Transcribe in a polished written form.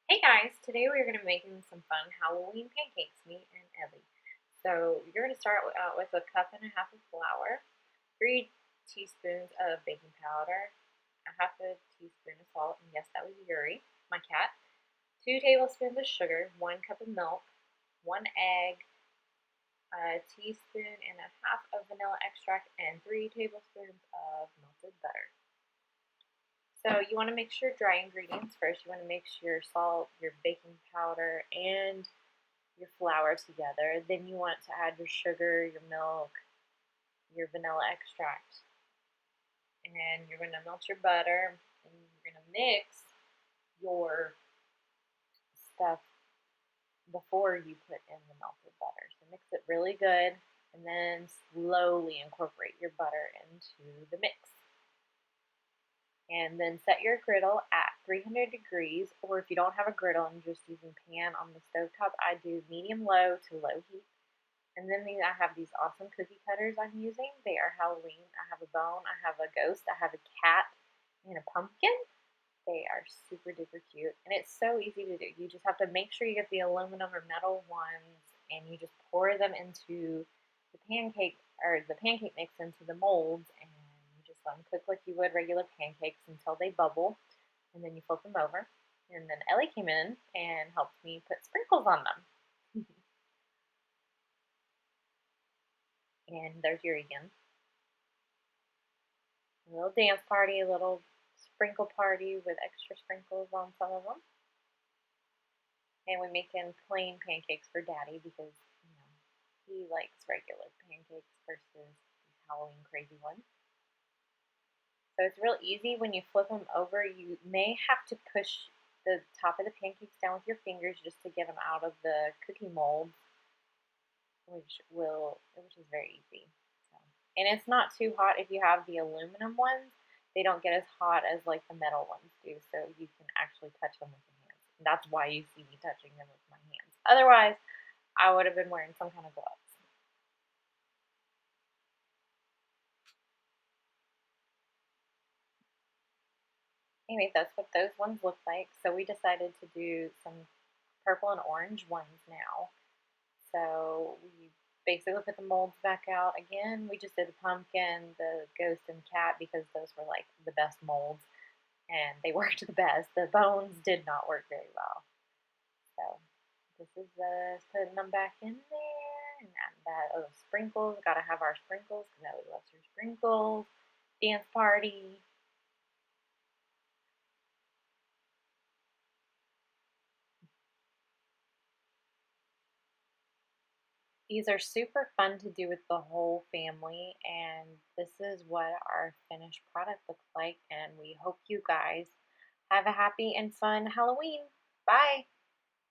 Hey guys, today we're going to be making some fun Halloween pancakes, me and Ellie. So you're going to start out with a cup and a half of flour, 3 teaspoons of baking powder, a half a teaspoon of salt, and yes, that was Yuri, my cat, 2 tablespoons of sugar, 1 cup of milk, 1 egg, a teaspoon and a half of vanilla extract, and 3 tablespoons of melted butter. So you want to mix your dry ingredients first. You want to mix your salt, your baking powder, and your flour together. Then you want to add your sugar, your milk, your vanilla extract. And you're going to melt your butter, and you're going to mix your stuff before you put in the melted butter. So mix it really good, and then slowly incorporate your butter into the mix. And then set your griddle at 300 degrees, or if you don't have a griddle and you're just using pan on the stovetop, I do medium-low to low heat. And then I have these awesome cookie cutters I'm using. They are Halloween. I have a bone, I have a ghost, I have a cat, and a pumpkin. They are super duper cute, and it's so easy to do. You just have to make sure you get the aluminum or metal ones, and you just pour them into the pancake mix into the molds, and you just let them cook like you would regular pancakes until they bubble, and then you flip them over. And then Ellie came in and helped me put sprinkles on them. And there's Yuri again. A little dance party, a little sprinkle party with extra sprinkles on some of them. And we're making plain pancakes for Daddy because, he likes regular pancakes versus these Halloween crazy ones. So it's real easy when you flip them over. You may have to push the top of the pancakes down with your fingers just to get them out of the cookie mold, which is very easy. So, and it's not too hot if you have the aluminum ones. They don't get as hot as like the metal ones do, so you can actually touch them with your hands. And that's why you see me touching them with my hands. Otherwise, I would have been wearing some kind of gloves. Anyway, that's what those ones look like. So we decided to do some purple and orange ones now. So we basically put the molds back out again. We just did the pumpkin, the ghost, and cat because those were like the best molds and they worked the best. The bones did not work very well. So this is putting them back in there, and that sprinkles. Gotta have our sprinkles because Ellie loves her sprinkles. Dance party. These are super fun to do with the whole family, and this is what our finished product looks like, and we hope you guys have a happy and fun Halloween. Bye!